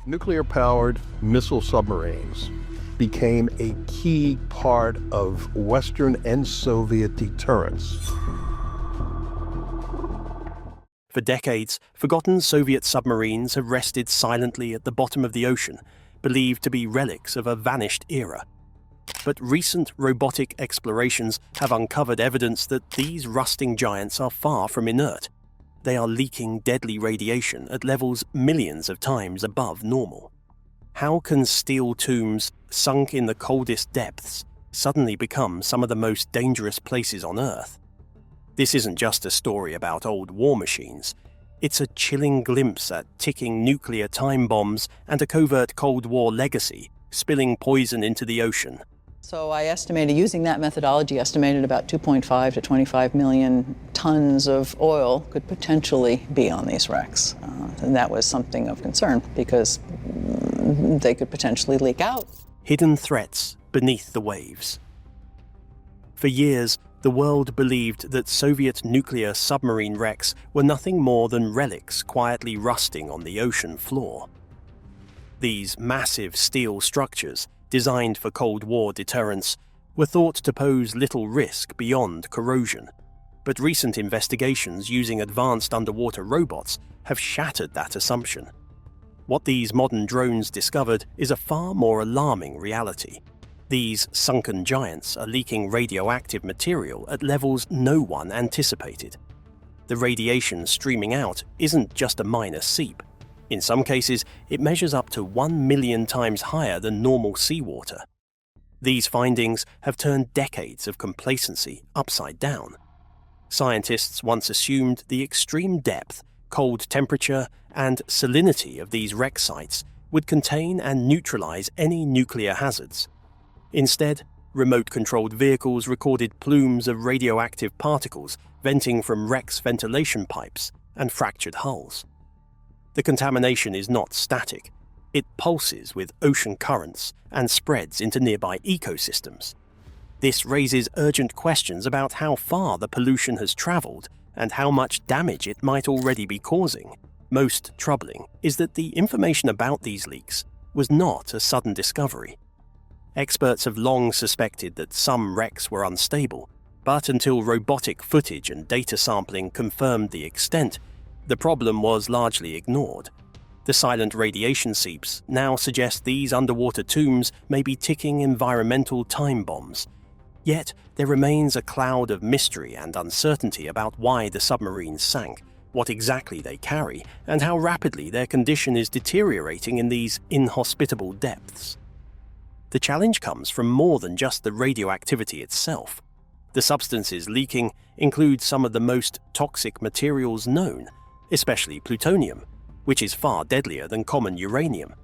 Nuclear-powered missile submarines became a key part of Western and Soviet deterrence. For decades, forgotten Soviet submarines have rested silently at the bottom of the ocean, believed to be relics of a vanished era. But recent robotic explorations have uncovered evidence that these rusting giants are far from inert. They are leaking deadly radiation at levels millions of times above normal. How can steel tombs sunk in the coldest depths suddenly become some of the most dangerous places on Earth? This isn't just a story about old war machines. It's a chilling glimpse at ticking nuclear time bombs and a covert Cold War legacy, spilling poison into the ocean. So I estimated, using that methodology, estimated about 2.5 to 25 million tons of oil could potentially be on these wrecks. And that was something of concern because they could potentially leak out. Hidden threats beneath the waves. For years, the world believed that Soviet nuclear submarine wrecks were nothing more than relics quietly rusting on the ocean floor. These massive steel structures, designed for Cold War deterrence, were thought to pose little risk beyond corrosion. But recent investigations using advanced underwater robots have shattered that assumption. What these modern drones discovered is a far more alarming reality. These sunken giants are leaking radioactive material at levels no one anticipated. The radiation streaming out isn't just a minor seep. In some cases, it measures up to 1 million times higher than normal seawater. These findings have turned decades of complacency upside down. Scientists once assumed the extreme depth, cold temperature, and salinity of these wreck sites would contain and neutralize any nuclear hazards. Instead, remote-controlled vehicles recorded plumes of radioactive particles venting from wrecks' ventilation pipes and fractured hulls. The contamination is not static. It pulses with ocean currents and spreads into nearby ecosystems. This raises urgent questions about how far the pollution has traveled and how much damage it might already be causing. Most troubling is that the information about these leaks was not a sudden discovery. Experts have long suspected that some wrecks were unstable, but until robotic footage and data sampling confirmed the extent, the problem was largely ignored. The silent radiation seeps now suggest these underwater tombs may be ticking environmental time bombs. Yet, there remains a cloud of mystery and uncertainty about why the submarines sank, what exactly they carry, and how rapidly their condition is deteriorating in these inhospitable depths. The challenge comes from more than just the radioactivity itself. The substances leaking include some of the most toxic materials known, especially plutonium, which is far deadlier than common uranium.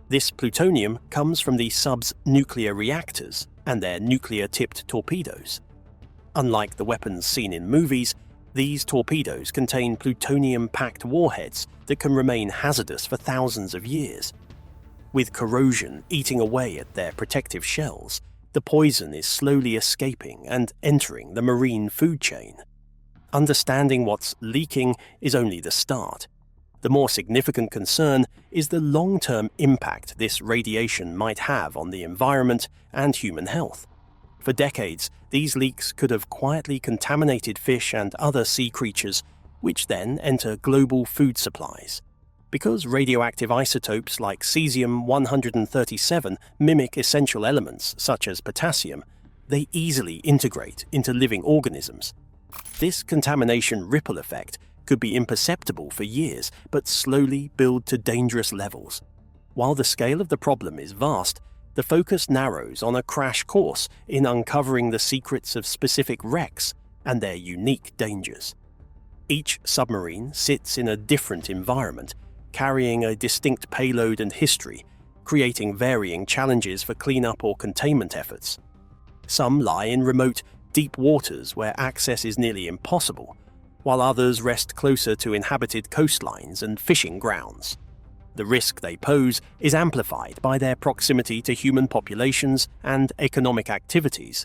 This plutonium comes from the sub's nuclear reactors and their nuclear-tipped torpedoes. Unlike the weapons seen in movies, these torpedoes contain plutonium-packed warheads that can remain hazardous for thousands of years. With corrosion eating away at their protective shells, the poison is slowly escaping and entering the marine food chain. Understanding what's leaking is only the start. The more significant concern is the long-term impact this radiation might have on the environment and human health. For decades, these leaks could have quietly contaminated fish and other sea creatures, which then enter global food supplies. Because radioactive isotopes like cesium-137 mimic essential elements such as potassium, they easily integrate into living organisms. This contamination ripple effect could be imperceptible for years, but slowly build to dangerous levels. While the scale of the problem is vast, the focus narrows on a crash course in uncovering the secrets of specific wrecks and their unique dangers. Each submarine sits in a different environment, carrying a distinct payload and history, creating varying challenges for cleanup or containment efforts. Some lie in remote, deep waters where access is nearly impossible, while others rest closer to inhabited coastlines and fishing grounds. The risk they pose is amplified by their proximity to human populations and economic activities.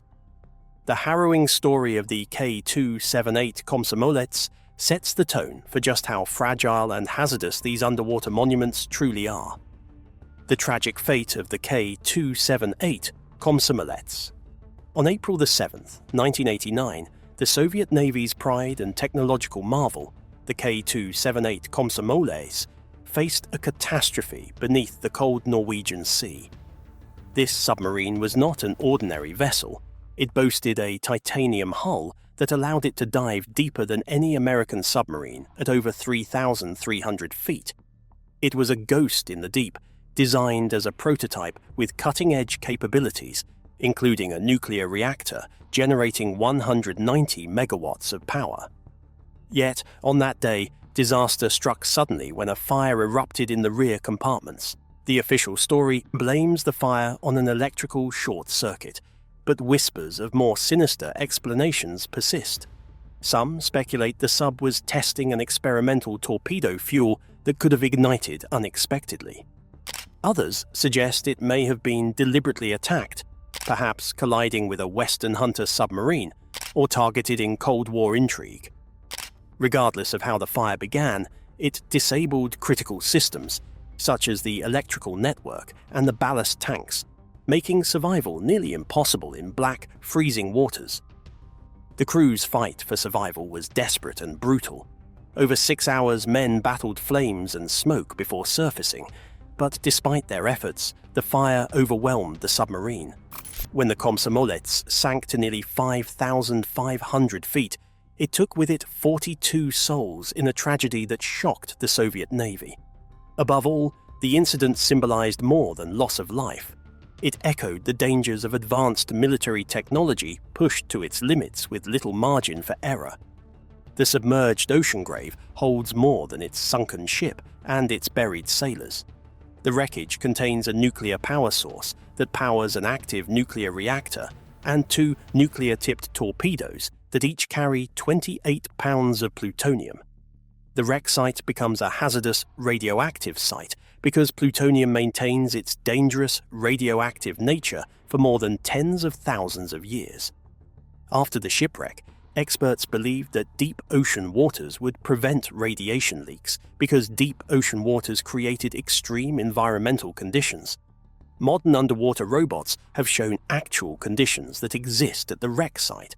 The harrowing story of the K278 Komsomolets sets the tone for just how fragile and hazardous these underwater monuments truly are. the tragic fate of the K-278 Komsomolets. On April 7, 1989, the Soviet Navy's pride and technological marvel, the K-278 Komsomolets, faced a catastrophe beneath the cold Norwegian Sea. This submarine was not an ordinary vessel. It boasted a titanium hull that allowed it to dive deeper than any American submarine at over 3,300 feet. It was a ghost in the deep, designed as a prototype with cutting-edge capabilities, including a nuclear reactor generating 190 megawatts of power. Yet, on that day, disaster struck suddenly when a fire erupted in the rear compartments. The official story blames the fire on an electrical short circuit, but whispers of more sinister explanations persist. Some speculate the sub was testing an experimental torpedo fuel that could have ignited unexpectedly. Others suggest it may have been deliberately attacked, perhaps colliding with a Western hunter submarine or targeted in Cold War intrigue. Regardless of how the fire began, it disabled critical systems, such as the electrical network and the ballast tanks, making survival nearly impossible in black, freezing waters. The crew's fight for survival was desperate and brutal. Over 6 hours, men battled flames and smoke before surfacing, but despite their efforts, the fire overwhelmed the submarine. When the Komsomolets sank to nearly 5,500 feet, it took with it 42 souls in a tragedy that shocked the Soviet Navy. Above all, the incident symbolized more than loss of life. It echoed the dangers of advanced military technology pushed to its limits with little margin for error. The submerged ocean grave holds more than its sunken ship and its buried sailors. The wreckage contains a nuclear power source that powers an active nuclear reactor and 2 nuclear-tipped torpedoes that each carry 28 pounds of plutonium. The wreck site becomes a hazardous radioactive site because plutonium maintains its dangerous radioactive nature for more than tens of thousands of years. After the shipwreck, experts believed that deep ocean waters would prevent radiation leaks because deep ocean waters created extreme environmental conditions. Modern underwater robots have shown actual conditions that exist at the wreck site.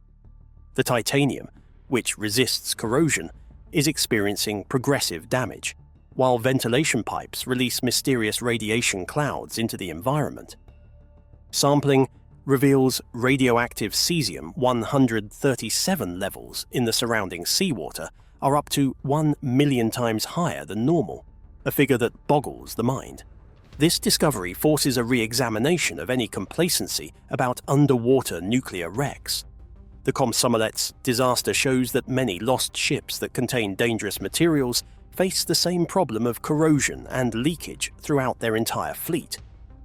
The titanium, which resists corrosion, is experiencing progressive damage, while ventilation pipes release mysterious radiation clouds into the environment. Sampling reveals radioactive cesium-137 levels in the surrounding seawater are up to 1 million times higher than normal, a figure that boggles the mind. This discovery forces a re-examination of any complacency about underwater nuclear wrecks. The Komsomolets disaster shows that many lost ships that contain dangerous materials face the same problem of corrosion and leakage throughout their entire fleet.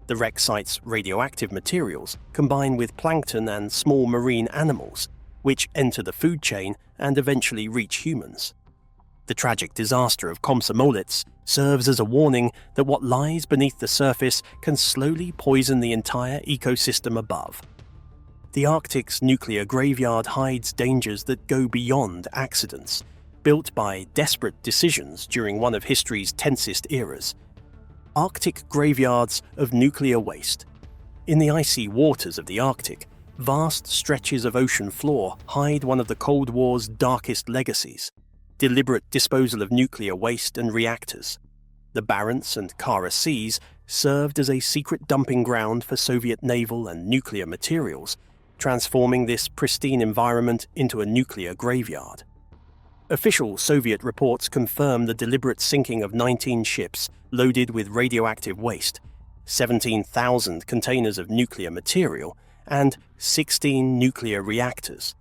The wreck site's radioactive materials combine with plankton and small marine animals, which enter the food chain and eventually reach humans. The tragic disaster of Komsomolets serves as a warning that what lies beneath the surface can slowly poison the entire ecosystem above. The Arctic's nuclear graveyard hides dangers that go beyond accidents, built by desperate decisions during one of history's tensest eras. Arctic graveyards of nuclear waste. In the icy waters of the Arctic, vast stretches of ocean floor hide one of the Cold War's darkest legacies: deliberate disposal of nuclear waste and reactors. The Barents and Kara Seas served as a secret dumping ground for Soviet naval and nuclear materials, transforming this pristine environment into a nuclear graveyard. Official Soviet reports confirm the deliberate sinking of 19 ships loaded with radioactive waste, 17,000 containers of nuclear material, and 16 nuclear reactors.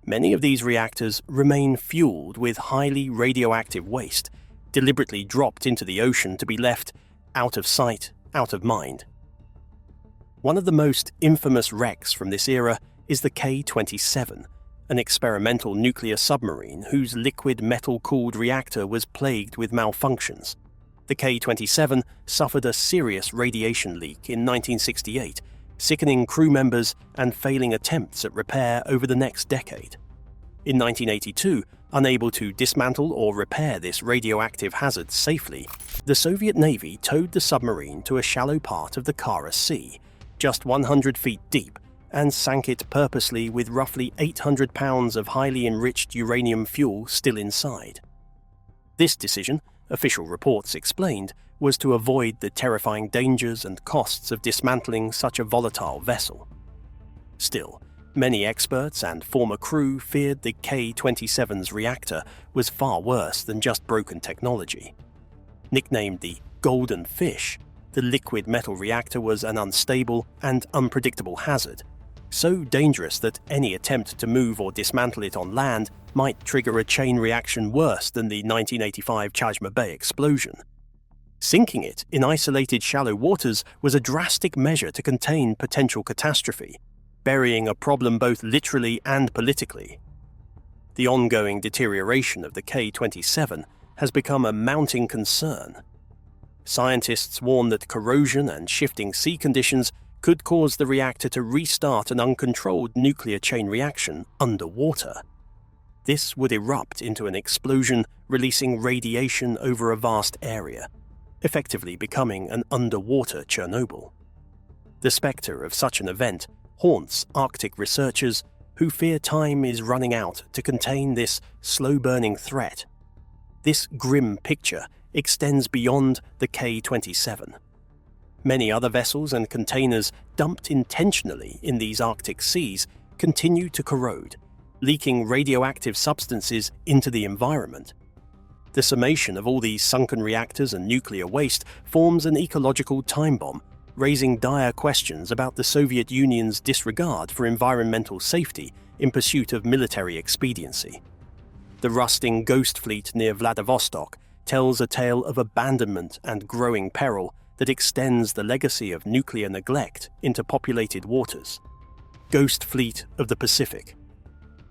Many of these reactors remain fueled with highly radioactive waste, deliberately dropped into the ocean to be left out of sight, out of mind. One of the most infamous wrecks from this era is the K-27, an experimental nuclear submarine whose liquid metal-cooled reactor was plagued with malfunctions. The K-27 suffered a serious radiation leak in 1968, sickening crew members and failing attempts at repair over the next decade. In 1982, unable to dismantle or repair this radioactive hazard safely, The Soviet Navy towed the submarine to a shallow part of the Kara Sea, just 100 feet deep, and sank it purposely with roughly 800 pounds of highly enriched uranium fuel still inside. This decision, official reports explained, was to avoid the terrifying dangers and costs of dismantling such a volatile vessel. Still, many experts and former crew feared the K-27's reactor was far worse than just broken technology. Nicknamed the Golden Fish, the liquid metal reactor was an unstable and unpredictable hazard, so dangerous that any attempt to move or dismantle it on land might trigger a chain reaction worse than the 1985 Chashma Bay explosion. Sinking it in isolated shallow waters was a drastic measure to contain potential catastrophe, burying a problem both literally and politically. The ongoing deterioration of the K-27 has become a mounting concern. Scientists warn that corrosion and shifting sea conditions could cause the reactor to restart an uncontrolled nuclear chain reaction underwater. This would erupt into an explosion, releasing radiation over a vast area, effectively becoming an underwater Chernobyl. The spectre of such an event haunts Arctic researchers who fear time is running out to contain this slow-burning threat. This grim picture extends beyond the K-27. Many other vessels and containers dumped intentionally in these Arctic seas continue to corrode, leaking radioactive substances into the environment. The summation of all these sunken reactors and nuclear waste forms an ecological time bomb, raising dire questions about the Soviet Union's disregard for environmental safety in pursuit of military expediency. The rusting ghost fleet near Vladivostok tells a tale of abandonment and growing peril that extends the legacy of nuclear neglect into populated waters. Ghost Fleet of the Pacific.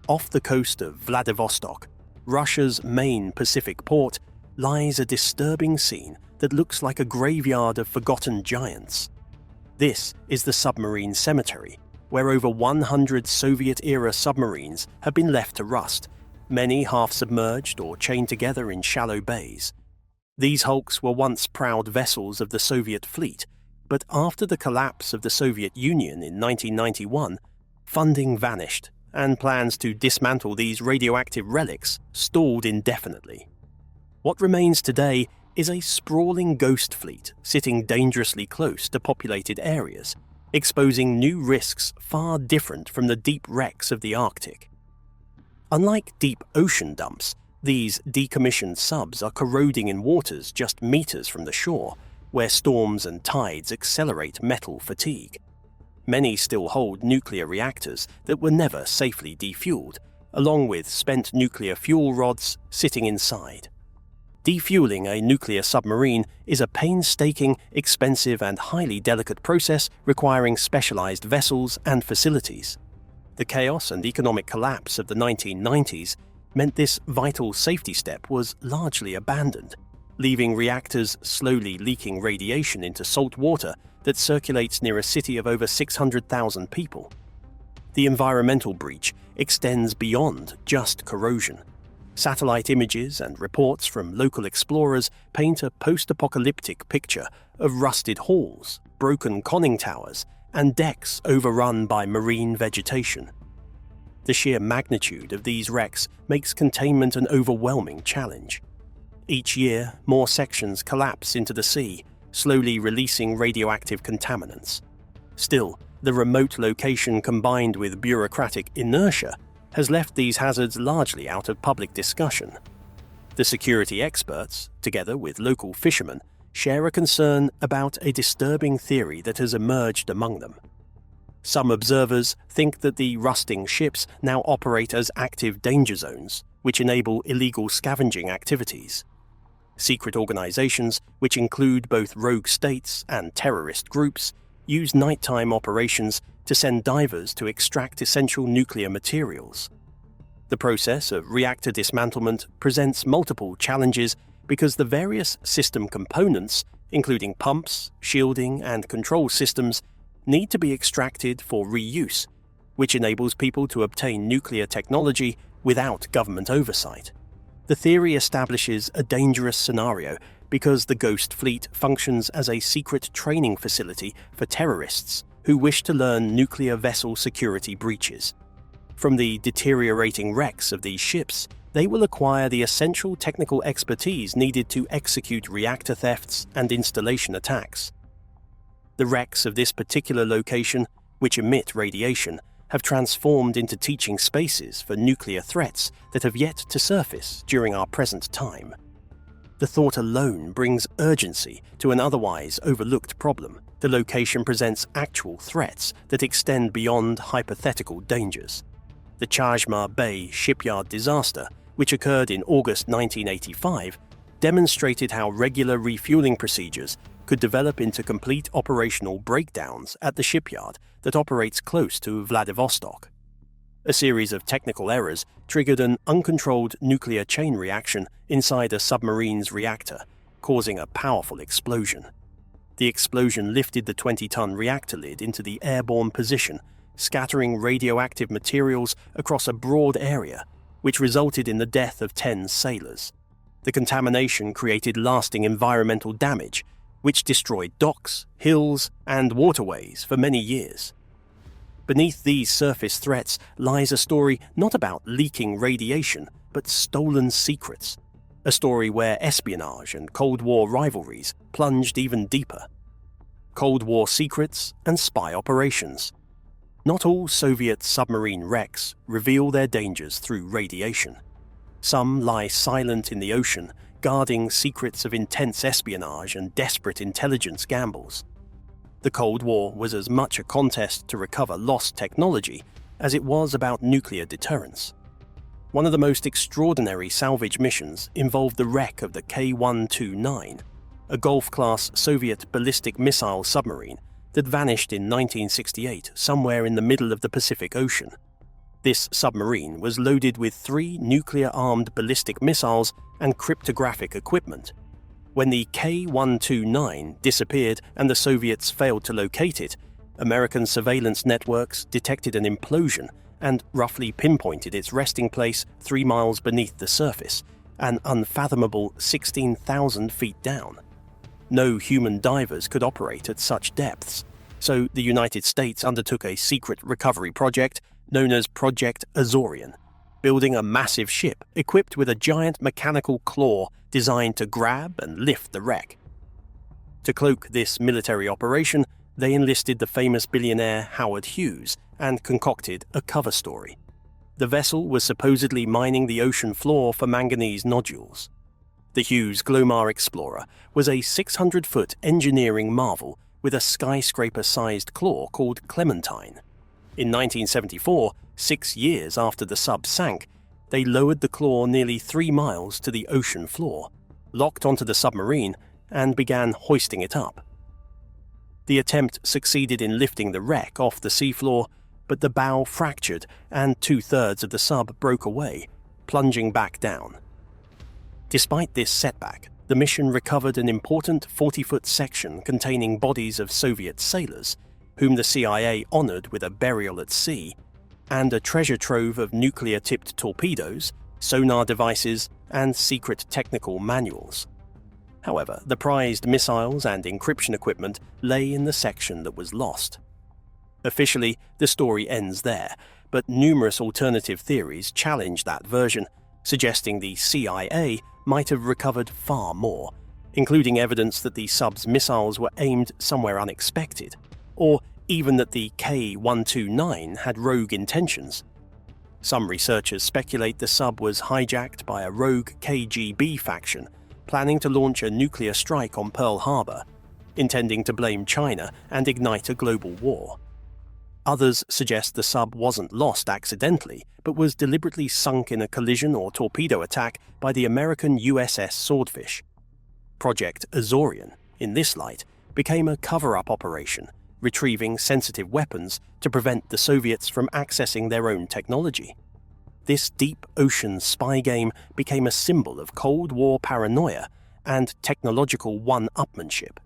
Off the coast of Vladivostok, Russia's main Pacific port, lies a disturbing scene that looks like a graveyard of forgotten giants. This is the Submarine Cemetery, where over 100 Soviet-era submarines have been left to rust, many half-submerged or chained together in shallow bays. These hulks were once proud vessels of the Soviet fleet, but after the collapse of the Soviet Union in 1991, funding vanished, and plans to dismantle these radioactive relics stalled indefinitely. What remains today is a sprawling ghost fleet sitting dangerously close to populated areas, exposing new risks far different from the deep wrecks of the Arctic. Unlike deep ocean dumps, these decommissioned subs are corroding in waters just meters from the shore, where storms and tides accelerate metal fatigue. Many still hold nuclear reactors that were never safely defueled, along with spent nuclear fuel rods sitting inside. Defueling a nuclear submarine is a painstaking, expensive, and highly delicate process requiring specialized vessels and facilities. The chaos and economic collapse of the 1990s meant this vital safety step was largely abandoned, leaving reactors slowly leaking radiation into salt water that circulates near a city of over 600,000 people. The environmental breach extends beyond just corrosion. Satellite images and reports from local explorers paint a post-apocalyptic picture of rusted halls, broken conning towers, and decks overrun by marine vegetation. The sheer magnitude of these wrecks makes containment an overwhelming challenge. Each year, more sections collapse into the sea, slowly releasing radioactive contaminants. Still, the remote location combined with bureaucratic inertia has left these hazards largely out of public discussion. The security experts, together with local fishermen, share a concern about a disturbing theory that has emerged among them. Some observers think that the rusting ships now operate as active danger zones, which enable illegal scavenging activities. Secret organizations, which include both rogue states and terrorist groups, use nighttime operations to send divers to extract essential nuclear materials. The process of reactor dismantlement presents multiple challenges because the various system components, including pumps, shielding, and control systems, need to be extracted for reuse, which enables people to obtain nuclear technology without government oversight. The theory establishes a dangerous scenario because the Ghost Fleet functions as a secret training facility for terrorists who wish to learn nuclear vessel security breaches. From the deteriorating wrecks of these ships, they will acquire the essential technical expertise needed to execute reactor thefts and installation attacks. The wrecks of this particular location, which emit radiation, have transformed into teaching spaces for nuclear threats that have yet to surface during our present time. The thought alone brings urgency to an otherwise overlooked problem. The location presents actual threats that extend beyond hypothetical dangers. The Chajma Bay shipyard disaster, which occurred in August 1985, demonstrated how regular refueling procedures could develop into complete operational breakdowns at the shipyard that operates close to Vladivostok. A series of technical errors triggered an uncontrolled nuclear chain reaction inside a submarine's reactor, causing a powerful explosion. The explosion lifted the 20-ton reactor lid into the airborne position, scattering radioactive materials across a broad area, which resulted in the death of 10 sailors. The contamination created lasting environmental damage, which destroyed docks, hills, and waterways for many years. Beneath these surface threats lies a story not about leaking radiation, but stolen secrets. A story where espionage and Cold War rivalries plunged even deeper. Cold War secrets and spy operations. Not all Soviet submarine wrecks reveal their dangers through radiation. Some lie silent in the ocean, guarding secrets of intense espionage and desperate intelligence gambles. The Cold War was as much a contest to recover lost technology as it was about nuclear deterrence. One of the most extraordinary salvage missions involved the wreck of the K-129, a Gulf-class Soviet ballistic missile submarine that vanished in 1968 somewhere in the middle of the Pacific Ocean. This submarine was loaded with 3 nuclear-armed ballistic missiles and cryptographic equipment. When the K-129 disappeared and the Soviets failed to locate it, American surveillance networks detected an implosion and roughly pinpointed its resting place 3 miles beneath the surface, an unfathomable 16,000 feet down. No human divers could operate at such depths, so the United States undertook a secret recovery project known as Project Azorian, building a massive ship equipped with a giant mechanical claw designed to grab and lift the wreck. To cloak this military operation, they enlisted the famous billionaire Howard Hughes and concocted a cover story. The vessel was supposedly mining the ocean floor for manganese nodules. The Hughes Glomar Explorer was a 600-foot engineering marvel with a skyscraper-sized claw called Clementine. In 1974, 6 years after the sub sank, they lowered the claw nearly 3 miles to the ocean floor, locked onto the submarine, and began hoisting it up. The attempt succeeded in lifting the wreck off the seafloor, but the bow fractured and 2/3 of the sub broke away, plunging back down. Despite this setback, the mission recovered an important 40-foot section containing bodies of Soviet sailors, whom the CIA honored with a burial at sea, and a treasure trove of nuclear-tipped torpedoes, sonar devices, and secret technical manuals. However, the prized missiles and encryption equipment lay in the section that was lost. Officially, the story ends there, but numerous alternative theories challenge that version, suggesting the CIA might have recovered far more, including evidence that the sub's missiles were aimed somewhere unexpected, or even that the K-129 had rogue intentions. Some researchers speculate the sub was hijacked by a rogue KGB faction planning to launch a nuclear strike on Pearl Harbor, intending to blame China and ignite a global war. Others suggest the sub wasn't lost accidentally, but was deliberately sunk in a collision or torpedo attack by the American USS Swordfish. Project Azorian, in this light, became a cover-up operation, retrieving sensitive weapons to prevent the Soviets from accessing their own technology. This deep ocean spy game became a symbol of Cold War paranoia and technological one-upmanship.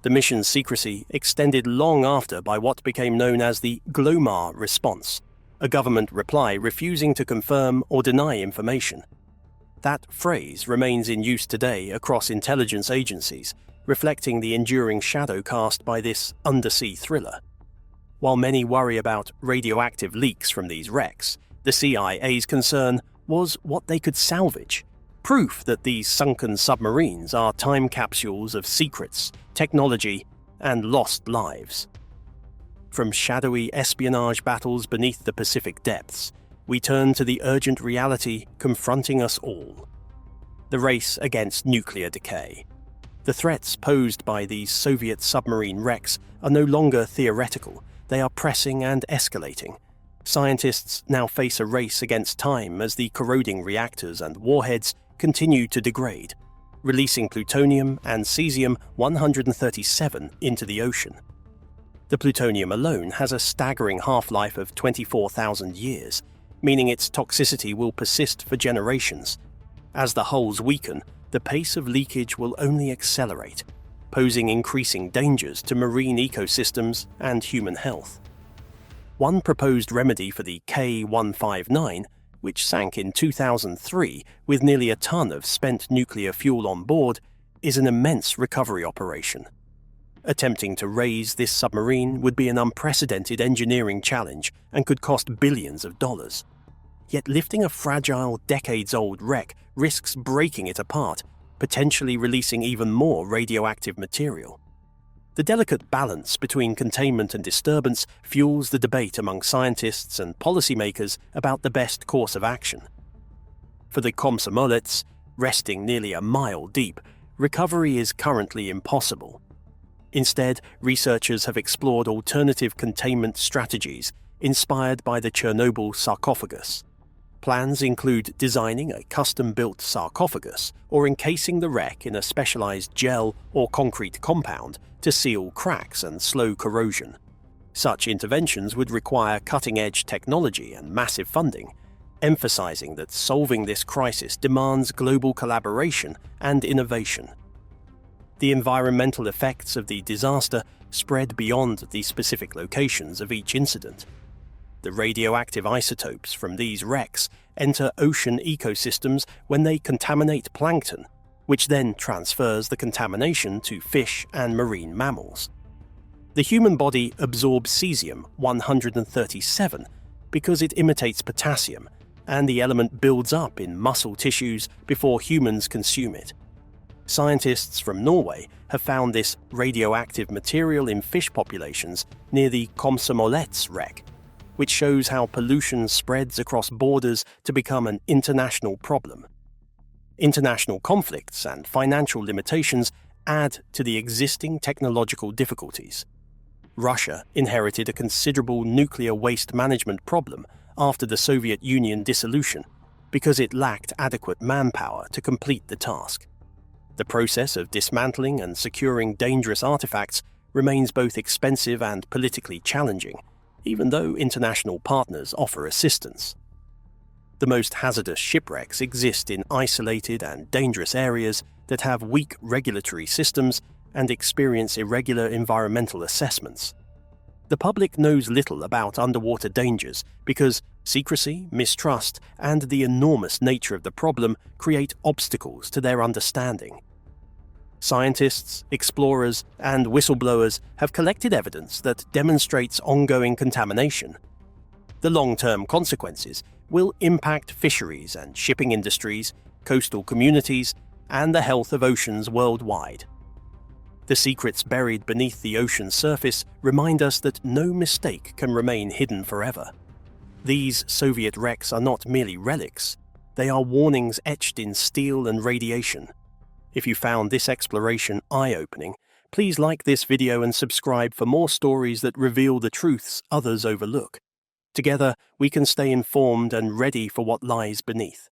The mission's secrecy extended long after by what became known as the Glomar response, a government reply refusing to confirm or deny information. That phrase remains in use today across intelligence agencies, reflecting the enduring shadow cast by this undersea thriller. While many worry about radioactive leaks from these wrecks, the CIA's concern was what they could salvage. Proof that these sunken submarines are time capsules of secrets, technology, and lost lives. From shadowy espionage battles beneath the Pacific depths, we turn to the urgent reality confronting us all. The race against nuclear decay. The threats posed by these Soviet submarine wrecks are no longer theoretical, they are pressing and escalating. Scientists now face a race against time as the corroding reactors and warheads continue to degrade, releasing plutonium and cesium-137 into the ocean. The plutonium alone has a staggering half-life of 24,000 years, meaning its toxicity will persist for generations. As the hulls weaken, the pace of leakage will only accelerate, posing increasing dangers to marine ecosystems and human health. One proposed remedy for the K-159, which sank in 2003 with nearly a ton of spent nuclear fuel on board, is an immense recovery operation. Attempting to raise this submarine would be an unprecedented engineering challenge and could cost billions of dollars. Yet lifting a fragile, decades-old wreck risks breaking it apart, potentially releasing even more radioactive material. The delicate balance between containment and disturbance fuels the debate among scientists and policymakers about the best course of action. For the Komsomolets, resting nearly a mile deep, recovery is currently impossible. Instead, researchers have explored alternative containment strategies inspired by the Chernobyl sarcophagus. Plans include designing a custom-built sarcophagus or encasing the wreck in a specialized gel or concrete compound to seal cracks and slow corrosion. Such interventions would require cutting-edge technology and massive funding, emphasizing that solving this crisis demands global collaboration and innovation. The environmental effects of the disaster spread beyond the specific locations of each incident. The radioactive isotopes from these wrecks enter ocean ecosystems when they contaminate plankton, which then transfers the contamination to fish and marine mammals. The human body absorbs cesium-137 because it imitates potassium, and the element builds up in muscle tissues before humans consume it. Scientists from Norway have found this radioactive material in fish populations near the Komsomolets wreck, which shows how pollution spreads across borders to become an international problem. International conflicts and financial limitations add to the existing technological difficulties. Russia inherited a considerable nuclear waste management problem after the Soviet Union dissolution because it lacked adequate manpower to complete the task. The process of dismantling and securing dangerous artifacts remains both expensive and politically challenging, even though international partners offer assistance. The most hazardous shipwrecks exist in isolated and dangerous areas that have weak regulatory systems and experience irregular environmental assessments. The public knows little about underwater dangers because secrecy, mistrust, and the enormous nature of the problem create obstacles to their understanding. Scientists, explorers, and whistleblowers have collected evidence that demonstrates ongoing contamination. The long-term consequences will impact fisheries and shipping industries, coastal communities, and the health of oceans worldwide. The secrets buried beneath the ocean's surface remind us that no mistake can remain hidden forever. These Soviet wrecks are not merely relics, they are warnings etched in steel and radiation. If you found this exploration eye-opening, please like this video and subscribe for more stories that reveal the truths others overlook. Together, we can stay informed and ready for what lies beneath.